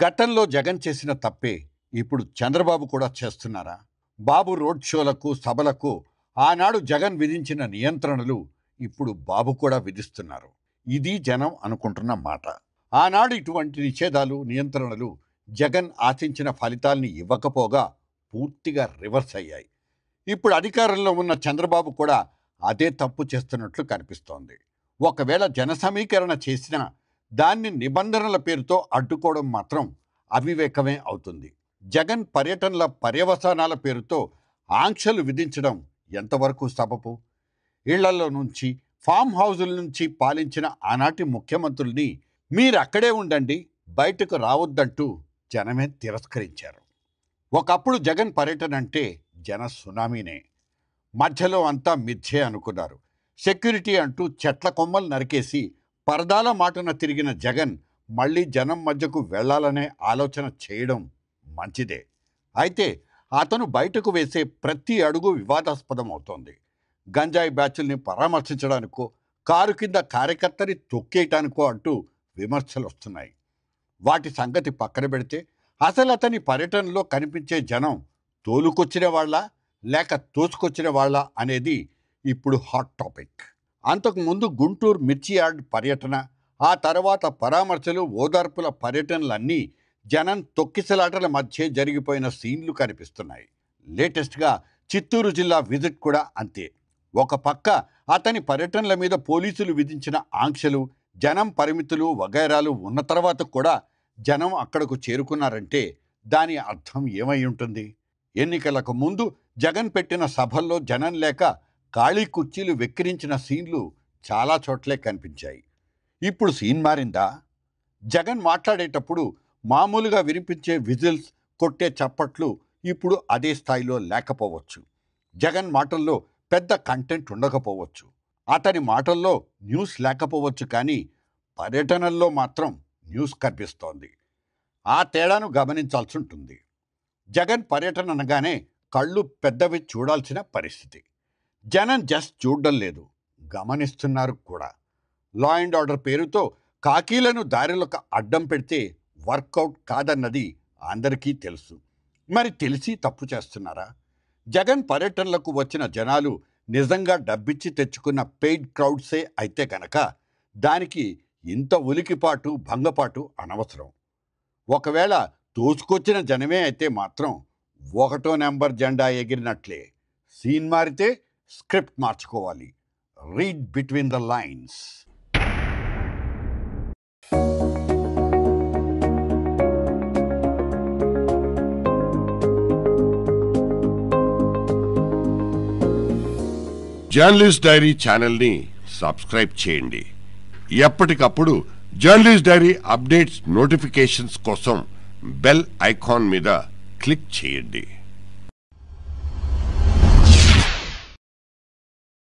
గతంలో జగన్ చేసిన తప్పే ఇప్పుడు చంద్రబాబు కూడా చేస్తున్నారా? బాబు రోడ్ షోలకు, సభలకు ఆనాడు జగన్ విధించిన నియంత్రణలు ఇప్పుడు బాబు కూడా విధిస్తున్నారు. ఇది జనం అనుకుంటున్న మాట. ఆనాడు ఇటువంటి నిషేధాలు, నియంత్రణలు జగన్ ఆశించిన ఫలితాల్ని ఇవ్వకపోగా పూర్తిగా రివర్స్ అయ్యాయి. ఇప్పుడు అధికారంలో ఉన్న చంద్రబాబు కూడా అదే తప్పు చేస్తున్నట్లు కనిపిస్తోంది. ఒకవేళ జన సమీకరణ చేసినా దాన్ని నిబంధనల పేరుతో అడ్డుకోవడం మాత్రం అవివేకమే అవుతుంది. జగన్ పర్యటనల పర్యవసానాల పేరుతో ఆంక్షలు విధించడం ఎంతవరకు సబబు? ఇళ్లలో నుంచి, ఫామ్ హౌజుల నుంచి పాలించిన ఆనాటి ముఖ్యమంత్రుల్ని మీరు అక్కడే ఉండండి, బయటకు రావద్దంటూ జనమే తిరస్కరించారు. ఒకప్పుడు జగన్ పర్యటన అంటే జన సునామీనే. మధ్యలో అంతా మిథ్యే అనుకున్నారు. సెక్యూరిటీ అంటూ చెట్ల కొమ్మలు నరికేసి పరదాల మాటన తిరిగిన జగన్ మళ్ళీ జనం మధ్యకు వెళ్లాలనే ఆలోచన చేయడం మంచిదే. అయితే అతను బయటకు వేసే ప్రతి అడుగు వివాదాస్పదం అవుతోంది. గంజాయి బ్యాచుల్ని పరామర్శించడానికో, కారు కింద కార్యకర్తని తొక్కేయటానికో అంటూ విమర్శలు వస్తున్నాయి. వాటి సంగతి పక్కన పెడితే అసలు అతని పర్యటనలో కనిపించే జనం తోలుకొచ్చిన వాళ్ళ లేక తోసుకొచ్చిన వాళ్ళ అనేది ఇప్పుడు హాట్ టాపిక్. అంతకుముందు గుంటూరు మిర్చి యార్డ్ పర్యటన, ఆ తర్వాత పరామర్శలు, ఓదార్పుల పర్యటనలన్నీ జనం తొక్కిసలాటల మధ్య జరిగిపోయిన సీన్లు కనిపిస్తున్నాయి. లేటెస్ట్గా చిత్తూరు జిల్లా విజిట్ కూడా అంతే. ఒక పక్క అతని పర్యటనల మీద పోలీసులు విధించిన ఆంక్షలు, జనం పరిమితులు వగైరాలు ఉన్న తర్వాత కూడా జనం అక్కడకు చేరుకున్నారంటే దాని అర్థం ఏమై ఉంటుంది? ఎన్నికలకు ముందు జగన్ పెట్టిన సభల్లో జనం లేక ఖాళీ కుర్చీలు వెక్కిరించిన సీన్లు చాలా చోట్లే కనిపించాయి. ఇప్పుడు సీన్ మారిందా? జగన్ మాట్లాడేటప్పుడు మామూలుగా వినిపించే విజిల్స్, కొట్టే చప్పట్లు ఇప్పుడు అదే స్థాయిలో లేకపోవచ్చు. జగన్ మాటల్లో పెద్ద కంటెంట్ ఉండకపోవచ్చు, అతని మాటల్లో న్యూస్ లేకపోవచ్చు, కానీ పర్యటనల్లో మాత్రం న్యూస్ కనిపిస్తోంది. ఆ తేడాను గమనించాల్సి ఉంటుంది. జగన్ పర్యటన అనగానే కళ్ళు పెద్దవి చూడాల్సిన పరిస్థితి. జనం జస్ట్ చూడడం లేదు, గమనిస్తున్నారు కూడా. లా అండ్ ఆర్డర్ పేరుతో కాకీలను దారిలోకి అడ్డం పెడితే వర్కౌట్ కాదన్నది అందరికీ తెలుసు. మరి తెలిసి తప్పు చేస్తున్నారా? జగన్ పర్యటనలకు వచ్చిన జనాలు నిజంగా డబ్బిచ్చి తెచ్చుకున్న పెయిడ్ క్రౌడ్సే అయితే కనుక దానికి ఇంత ఉలికిపాటు, భంగపాటు అనవసరం. ఒకవేళ తోసుకొచ్చిన జనమే అయితే మాత్రం 1వ నెంబర్ జెండా ఎగిరినట్లే. సీన్ మారితే స్క్రిప్ట్ మార్చుకోవాలి. Read between the lines. Journalist dairy ఛానల్ని సబ్స్క్రైబ్ చేయండి. ఎప్పటికప్పుడు జర్నలిస్ట్ డైరీ అప్డేట్స్, నోటిఫికేషన్స్ కోసం బెల్ ఐకాన్ మీద క్లిక్ చేయండి.